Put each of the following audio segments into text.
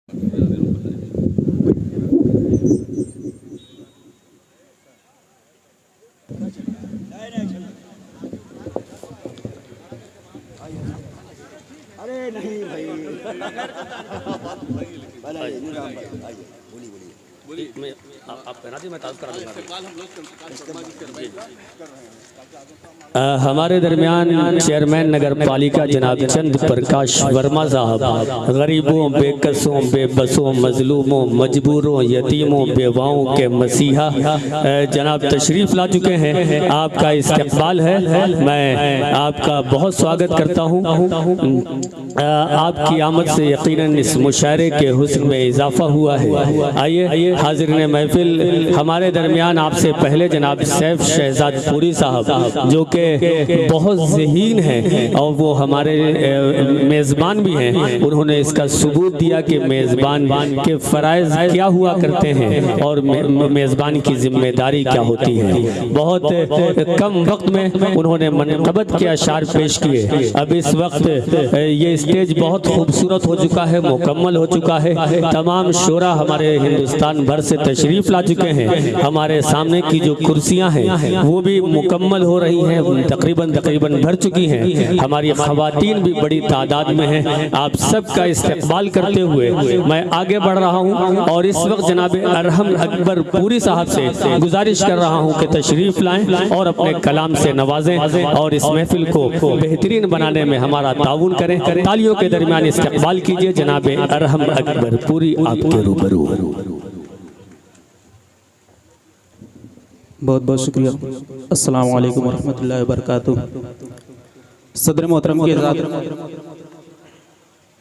अरे नहीं भाई बोलिए आप कहना थी मैं ताज़ करा दूंगा। हमारे दरमियान चेयरमैन नगर पालिका जनाब चंद प्रकाश वर्मा साहब गरीबों, बेकसों, बेबसों, मजलूमों, मजबूरों, यतीमों, बेवाओं के मसीहा जनाब तशरीफ़ ला चुके हैं। आपका इस्तकबाल है, मैं आपका बहुत स्वागत करता हूँ। आपकी आमद से यकीनन इस मुशायरे के हुस्न में इजाफा हुआ है। आइए हाज़िरीन महफिल, हमारे दरमियान आपसे पहले जनाब सैफ शहजाद पूरी साहब जो कि बहुत ज़हीन हैं और वो हमारे मेज़बान भी हैं, उन्होंने इसका सबूत दिया कि मेज़बान के फ़राइज़ क्या हुआ करते हैं और मेज़बान की ज़िम्मेदारी क्या होती है। बहुत कम वक्त में उन्होंने मनक़बत के अशार पेश किए। अब इस वक्त ये स्टेज बहुत खूबसूरत हो चुका है, मुकम्मल हो चुका है। तमाम शोरा हमारे हिंदुस्तान भर से तशरीफ़ ला चुके हैं। हमारे सामने की जो कुर्सियां हैं वो भी मुकम्मल हो रही हैं, तकरीबन भर चुकी हैं। हमारी ख़वातीन भी बड़ी तादाद में हैं। आप सबका इस्तकबाल करते हुए मैं आगे बढ़ रहा हूं और इस वक्त जनाब अरहम अकबर पूरी साहब से गुजारिश कर रहा हूं कि तशरीफ़ लाएं और अपने कलाम से नवाजें और इस महफिल को बेहतरीन बनाने में हमारा ताउन करें। तालियों के दरमियान इस्तकबाल कीजिए जनाब अरहम अकबर पूरी आपके रूबरू। बहुत बहुत शुक्रिया। अस्सलाम वालेकुम वरहमतुल्लाहि वबरकातुहू। सदर मोहतरम के साथ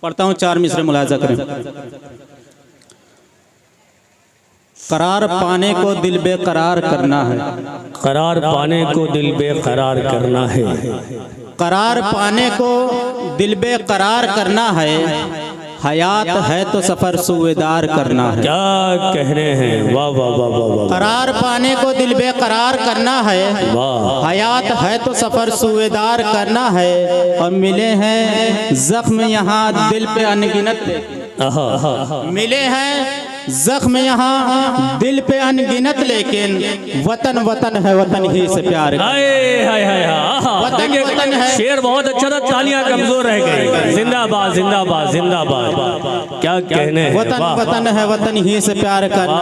पढ़ता हूँ, 4 मिसरे मुलाजा करें। करार पाने को दिल बेकरार करना है, करार पाने को दिल बेकरार करना है, करार पाने को दिल बेकरार करना है। हयात है तो सफर सुवेदार करना है। क्या कहने हैं, वाह वाह वाह वाह वाह। करार पाने को दिल बेकरार करना है, हयात है तो सफर सुवेदार करना है। और मिले हैं जख्म यहाँ दिल पे अनगिनत, मिले हैं जख्म यहाँ दिल पे अनगिनत, लेकिन वतन वतन है, वतन ही से प्यार। वतन वतन है। शेर बहुत अच्छा था, तालियां कमजोर रह गई। जिंदाबाद जिंदाबाद जिंदाबाद। क्या कहने हैं, वतन वतन है, वतन ही से प्यार करना।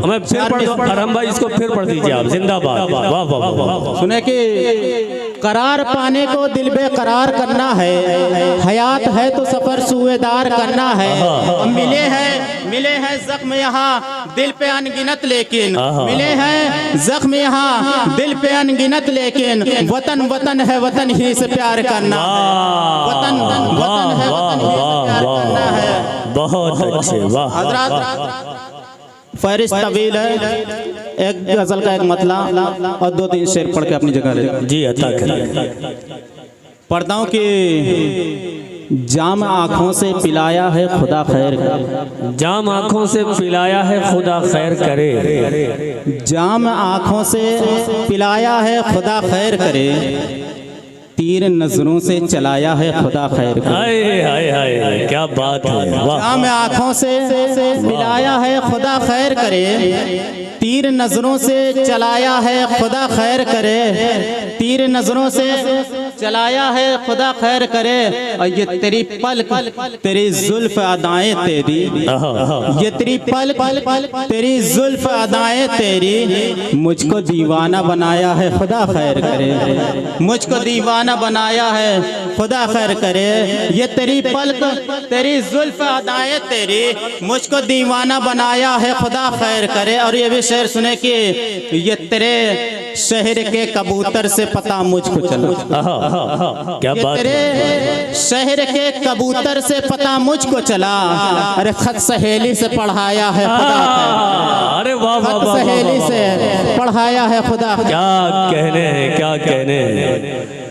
मैं फिर पढ़, अरहम भाई इसको फिर पढ़ दीजिए आप। जिंदाबाद। वाह वाह वाह। सुने कि करार पाने को दिल बेकरार करना है, हयात है तो सफर सुवेदार करना है। मिले हैं जख्म यहाँ दिल पे अनगिनत, लेकिन मिले हैं जख्म यहाँ दिल पे अनगिनत, लेकिन वतन वतन है, वतन ही से प्यार करना। वतन वतन है, वतन ही से प्यार करना है। बहुत अच्छे, वाह। हज़रात फहरिस्त तवील है, एक गजल का एक मतला और 2-3 शेर पढ़ के अपनी जगह ले जी अता करें। पढ़ता हूँ कि जाम आँखों से पिलाया है खुदा खैर करे, जाम आँखों से पिलाया है खुदा खैर करे, जाम आँखों से पिलाया है खुदा खैर करे। तीर नजरों से चलाया है खुदा खैर करे। हाय हाय हाय, क्या बात है, जाम आँखों से पिलाया है खुदा खैर करे। तीर नजरों से चलाया है खुदा खैर करे, तीर नजरों से चलाया है खुदा खैर करे। और ये तेरी पल तेरी जुल्फ अदाएं तेरी, ये तेरी पल तेरी जुल्फ अदाएं तेरी, मुझको दीवाना बनाया है खुदा खैर करे, मुझको दीवाना बनाया है खुदा खैर करे। ये तेरी पल तेरी जुल्फ अदाएं तेरी, मुझको दीवाना बनाया है खुदा खैर करे। और ये भी शेर सुने कि ये तेरे शहर के कबूतर से पता मुझको चला, क्या बात, तेरे शहर के कबूतर से पता मुझको चला। अरे खत सहेली से पढ़ाया है खुदा, अरे वाह वाह वाह, सहेली से पढ़ाया है खुदा। क्या कहने हैं, क्या कहने हैं।